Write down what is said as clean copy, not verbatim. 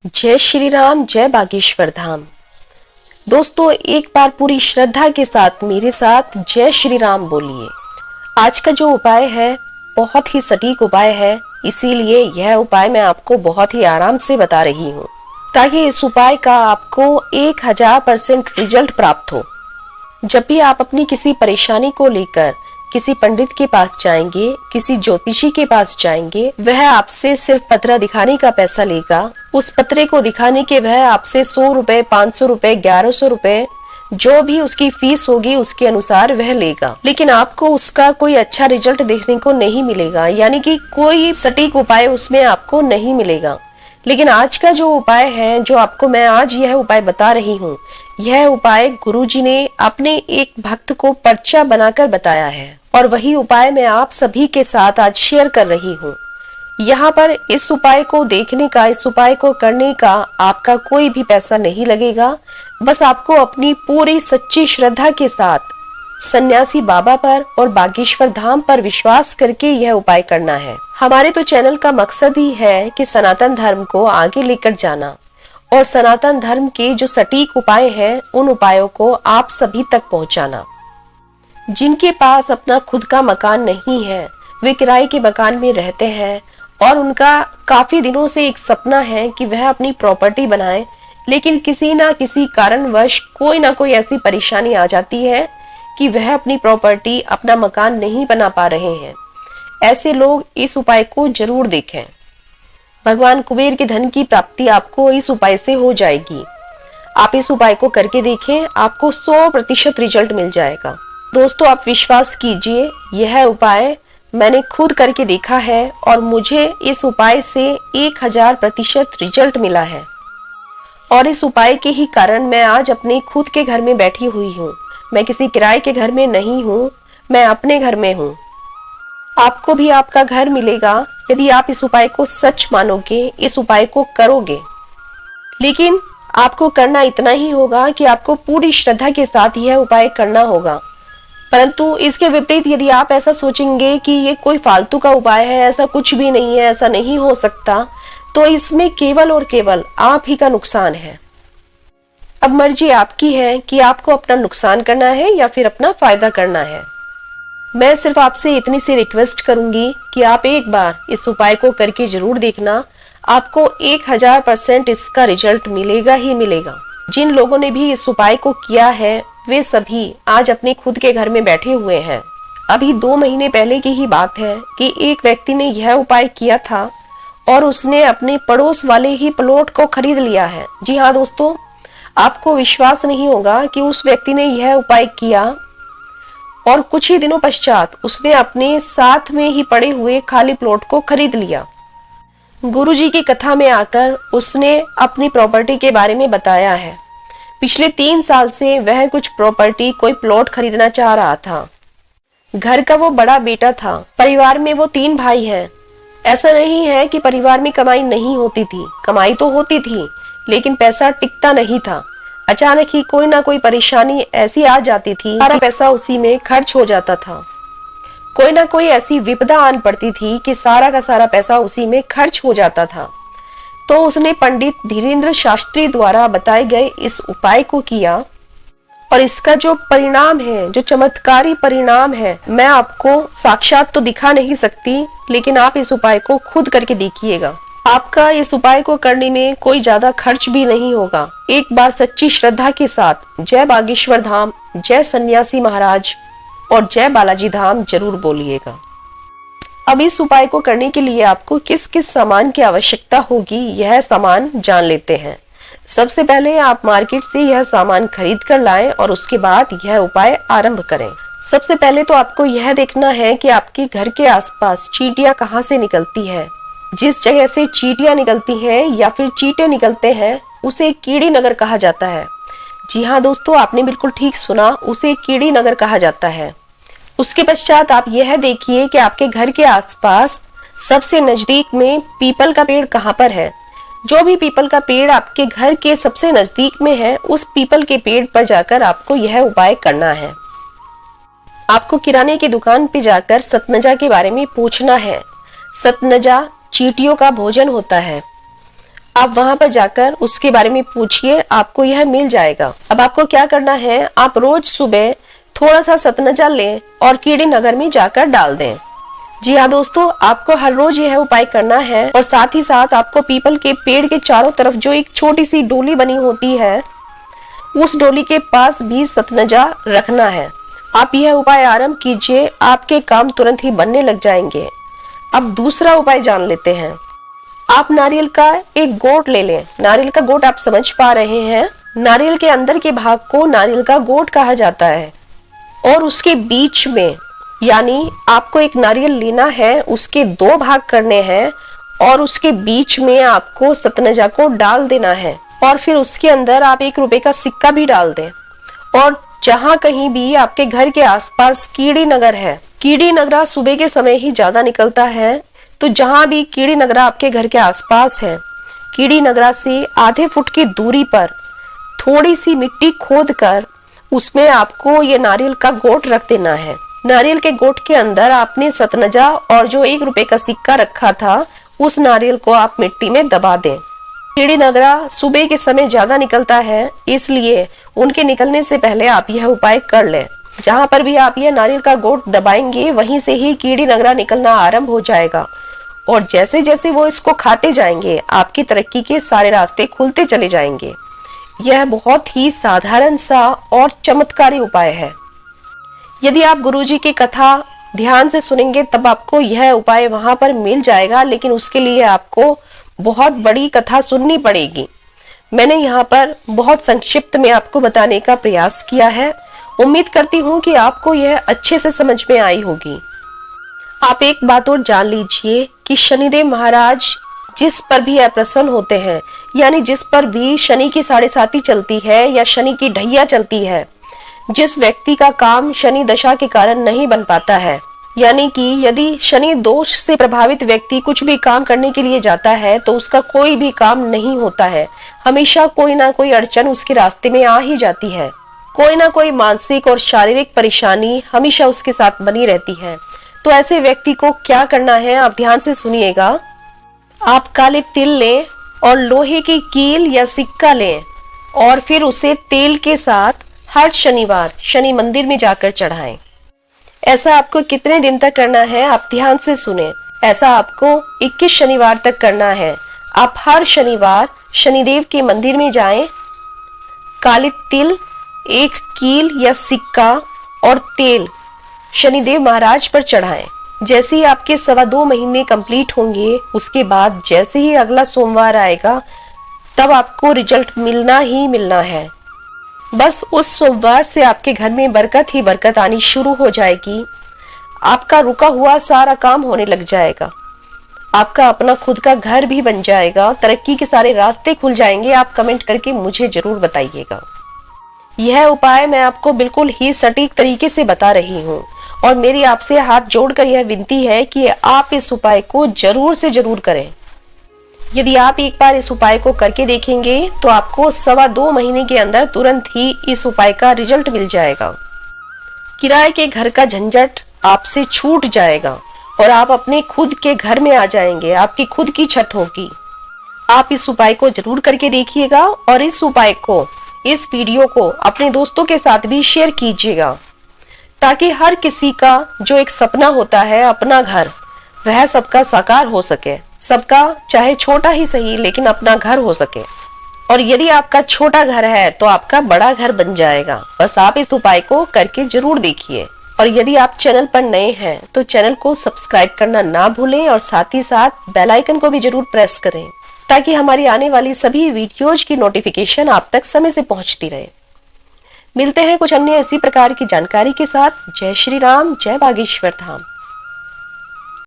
जय श्री राम, जय बागेश्वर धाम। दोस्तों, एक बार पूरी श्रद्धा के साथ मेरे साथ जय श्री राम बोलिए। आज का जो उपाय है बहुत ही सटीक उपाय है, इसीलिए यह उपाय मैं आपको बहुत ही आराम से बता रही हूँ ताकि इस उपाय का आपको 1000% रिजल्ट प्राप्त हो। जब भी आप अपनी किसी परेशानी को लेकर किसी पंडित के पास जाएंगे, किसी ज्योतिषी के पास जाएंगे, वह आपसे सिर्फ पतरा दिखाने का पैसा लेगा। उस पतरे को दिखाने के वह आपसे 100 रुपए, 500 रुपए, 1100 रुपए जो भी उसकी फीस होगी उसके अनुसार वह लेगा, लेकिन आपको उसका कोई अच्छा रिजल्ट देखने को नहीं मिलेगा, यानी कि कोई सटीक उपाय उसमें आपको नहीं मिलेगा। लेकिन आज का जो उपाय है, जो आपको मैं आज यह उपाय बता रही हूँ, यह उपाय गुरुजी ने अपने एक भक्त को पर्चा बनाकर बताया है और वही उपाय मैं आप सभी के साथ आज शेयर कर रही हूँ। यहाँ पर इस उपाय को देखने का, इस उपाय को करने का आपका कोई भी पैसा नहीं लगेगा। बस आपको अपनी पूरी सच्ची श्रद्धा के साथ सन्यासी बाबा पर और बागेश्वर धाम पर विश्वास करके यह उपाय करना है। हमारे तो चैनल का मकसद ही है कि सनातन धर्म को आगे लेकर जाना और सनातन धर्म के जो सटीक उपाय हैं उन उपायों को आप सभी तक पहुंचाना। जिनके पास अपना खुद का मकान नहीं है, वे किराए के मकान में रहते हैं और उनका काफी दिनों से एक सपना है कि वह अपनी प्रॉपर्टी बनाए, लेकिन किसी ना किसी कारणवश कोई ना कोई ऐसी परेशानी आ जाती है कि वह अपनी प्रॉपर्टी, अपना मकान नहीं बना पा रहे हैं। ऐसे लोग इस उपाय को जरूर देखें। भगवान कुबेर के धन की प्राप्ति आपको इस उपाय से हो जाएगी। आप इस उपाय को करके देखें, आपको 100% रिजल्ट मिल जाएगा। दोस्तों, आप विश्वास कीजिए, यह उपाय मैंने खुद करके देखा है और मुझे इस उपाय से 1000% रिजल्ट मिला है और इस उपाय के ही कारण मैं आज अपने खुद के घर में बैठी हुई हूँ। मैं किसी किराए के घर में नहीं हूँ, मैं अपने घर में हूँ। आपको भी आपका घर मिलेगा यदि आप इस उपाय को सच मानोगे, इस उपाय को करोगे। लेकिन आपको करना इतना ही होगा कि आपको पूरी श्रद्धा के साथ यह उपाय करना होगा। परंतु इसके विपरीत यदि आप ऐसा सोचेंगे कि ये कोई फालतू का उपाय है, ऐसा कुछ भी नहीं है, ऐसा नहीं हो सकता, तो इसमें केवल और केवल आप ही का नुकसान है। अब मर्जी आपकी है कि आपको अपना नुकसान करना है या फिर अपना फायदा करना है। मैं सिर्फ आपसे इतनी सी रिक्वेस्ट करूंगी कि आप एक बार इस उपाय को करके जरूर देखना। आपको 1000% इसका रिजल्ट मिलेगा ही मिलेगा। जिन लोगों ने भी इस उपाय को किया है वे सभी आज अपने खुद के घर में बैठे हुए हैं। अभी 2 महीने पहले की ही बात है कि एक व्यक्ति ने यह उपाय किया था और उसने अपने पड़ोस वाले ही प्लॉट को खरीद लिया है। जी हाँ दोस्तों, आपको विश्वास नहीं होगा कि उस व्यक्ति ने यह उपाय किया और कुछ ही दिनों पश्चात उसने अपने साथ में ही पड़े हुए खाली प्लॉट को खरीद लिया। गुरुजी की कथा में आकर उसने अपनी प्रॉपर्टी के बारे में बताया है। पिछले 3 साल से वह कुछ प्रॉपर्टी, कोई प्लॉट खरीदना चाह रहा था। घर का वो बड़ा बेटा था। परिवार में वो 3 भाई हैं। ऐसा नहीं है कि परिवार में कमाई नहीं होती थी, कमाई तो होती थी, लेकिन पैसा टिकता नहीं था। अचानक ही कोई ना कोई परेशानी ऐसी आ जाती थी, सारा पैसा उसी में खर्च हो जाता था। कोई ना कोई ऐसी विपदा आन पड़ती थी कि सारा का सारा पैसा उसी में खर्च हो जाता था। तो उसने पंडित धीरेन्द्र शास्त्री द्वारा बताए गए इस उपाय को किया और इसका जो परिणाम है, जो चमत्कारी परिणाम है, मैं आपको साक्षात तो दिखा नहीं सकती, लेकिन आप इस उपाय को खुद करके देखिएगा। आपका इस उपाय को करने में कोई ज्यादा खर्च भी नहीं होगा। एक बार सच्ची श्रद्धा के साथ जय बागेश्वर धाम, जय सन्यासी महाराज और जय बालाजी धाम जरूर बोलिएगा। अब इस उपाय को करने के लिए आपको किस किस सामान की आवश्यकता होगी, यह सामान जान लेते हैं। सबसे पहले आप मार्केट से यह सामान खरीद कर लाएं और उसके बाद यह उपाय आरंभ करें। सबसे पहले तो आपको यह देखना है कि आपके घर के आसपास चींटियां कहाँ से निकलती है। जिस जगह से चींटियां निकलती हैं या फिर चींटे निकलते हैं उसे कीड़ी नगर कहा जाता है। जी हाँ दोस्तों, आपने बिल्कुल ठीक सुना, उसे कीड़ी नगर कहा जाता है। उसके पश्चात आप यह देखिए कि आपके घर के आसपास सबसे नजदीक में पीपल का पेड़ कहाँ पर है। जो भी पीपल का पेड़ आपके घर के सबसे नजदीक में है, उस पीपल के पेड़ पर जाकर आपको यह उपाय करना है। आपको किराने की दुकान पे जाकर सतनजा के बारे में पूछना है। सतनजा चींटियों का भोजन होता है। आप वहां पर जाकर उसके बारे में पूछिए, आपको यह मिल जाएगा। अब आपको क्या करना है, आप रोज सुबह थोड़ा सा सतनजा लें और कीड़ी नगर में जाकर डाल दें। जी हाँ दोस्तों, आपको हर रोज यह उपाय करना है और साथ ही साथ आपको पीपल के पेड़ के चारों तरफ जो एक छोटी सी डोली बनी होती है, उस डोली के पास भी सतनजा रखना है। आप यह उपाय आरंभ कीजिए, आपके काम तुरंत ही बनने लग जाएंगे। अब दूसरा उपाय जान लेते हैं। आप नारियल का एक गोट ले लें। नारियल का गोट आप समझ पा रहे हैं, नारियल के अंदर के भाग को नारियल का गोट कहा जाता है और उसके बीच में, यानी आपको एक नारियल लेना है, उसके 2 भाग करने हैं और उसके बीच में आपको सतनजा को डाल देना है और फिर उसके अंदर आप 1 रुपए का सिक्का भी डाल दें। और जहां कहीं भी आपके घर के आसपास कीड़ी नगर है, कीड़ी नगरा सुबह के समय ही ज्यादा निकलता है, तो जहां भी कीड़ी नगरा आपके घर के आसपास है, कीड़ी नगरा से आधे फुट की दूरी पर थोड़ी सी मिट्टी खोद कर उसमें आपको ये नारियल का गोट रख देना है। नारियल के गोट के अंदर आपने सतनजा और जो 1 रुपए का सिक्का रखा था, उस नारियल को आप मिट्टी में दबा दें। कीड़ी नगरा सुबह के समय ज्यादा निकलता है, इसलिए उनके निकलने से पहले आप यह उपाय कर लें। जहां पर भी आप यह नारियल का गोट दबाएंगे, वहीं से ही कीड़ी नगरा निकलना आरंभ हो जाएगा और जैसे जैसे वो इसको खाते जाएंगे, आपकी तरक्की के सारे रास्ते खुलते चले जाएंगे। यह बहुत ही साधारण सा और चमत्कारी उपाय है। यदि आप गुरुजी की कथा ध्यान से सुनेंगे तब आपको यह उपाय वहां पर मिल जाएगा, लेकिन उसके लिए आपको बहुत बड़ी कथा सुननी पड़ेगी। मैंने यहाँ पर बहुत संक्षिप्त में आपको बताने का प्रयास किया है। उम्मीद करती हूँ कि आपको यह अच्छे से समझ में आई होगी। आप एक बात और जान लीजिए कि शनिदेव महाराज जिस पर भी अप्रसन्न होते हैं, यानी जिस पर भी शनि की 7.5 चलती है या शनि की ढैया चलती है, जिस व्यक्ति का काम शनि दशा के कारण नहीं बन पाता है, यानी कि यदि शनि दोष से प्रभावित व्यक्ति कुछ भी काम करने के लिए जाता है तो उसका कोई भी काम नहीं होता है। हमेशा कोई ना कोई अड़चन उसके रास्ते में आ ही जाती है। कोई ना कोई मानसिक और शारीरिक परेशानी हमेशा उसके साथ बनी रहती है। तो ऐसे व्यक्ति को क्या करना है, आप ध्यान से सुनिएगा। आप काले तिल लें और लोहे की कील या सिक्का लें और फिर उसे तेल के साथ हर शनिवार शनि मंदिर में जाकर चढ़ाएं। ऐसा आपको कितने दिन तक करना है, आप ध्यान से सुने। ऐसा आपको 21 शनिवार तक करना है। आप हर शनिवार शनिदेव के मंदिर में जाएं, काले तिल, एक कील या सिक्का और तेल शनिदेव महाराज पर चढ़ाएं। जैसे ही आपके 2.25 महीने कंप्लीट होंगे, उसके बाद जैसे ही अगला सोमवार आएगा तब आपको रिजल्ट मिलना ही मिलना है। बस उस सोमवार से आपके घर में बरकत ही बरकत आनी शुरू हो जाएगी। आपका रुका हुआ सारा काम होने लग जाएगा। आपका अपना खुद का घर भी बन जाएगा। तरक्की के सारे रास्ते खुल जाएंगे। आप कमेंट करके मुझे जरूर बताइएगा। यह उपाय मैं आपको बिल्कुल ही सटीक तरीके से बता रही हूँ और मेरी आपसे हाथ जोड़कर यह विनती है कि आप इस उपाय को जरूर से जरूर करें। यदि आप एक बार इस उपाय को करके देखेंगे तो आपको 2.25 महीने के अंदर तुरंत ही इस उपाय का रिजल्ट मिल जाएगा। किराए के घर का झंझट आपसे छूट जाएगा और आप अपने खुद के घर में आ जाएंगे। आपकी खुद की छत होगी। आप इस उपाय को जरूर करके देखिएगा और इस उपाय को, इस वीडियो को अपने दोस्तों के साथ भी शेयर कीजिएगा, ताकि हर किसी का जो एक सपना होता है अपना घर, वह सबका साकार हो सके। सबका चाहे छोटा ही सही, लेकिन अपना घर हो सके। और यदि आपका छोटा घर है तो आपका बड़ा घर बन जाएगा। बस आप इस उपाय को करके जरूर देखिए। और यदि आप चैनल पर नए हैं तो चैनल को सब्सक्राइब करना ना भूलें और साथ ही साथ बेल आइकन को भी जरूर प्रेस करें, ताकि हमारी आने वाली सभी वीडियोज की नोटिफिकेशन आप तक समय से पहुंचती रहे। मिलते हैं कुछ अन्य इसी प्रकार की जानकारी के साथ। जय श्री राम, जय बागेश्वर धाम।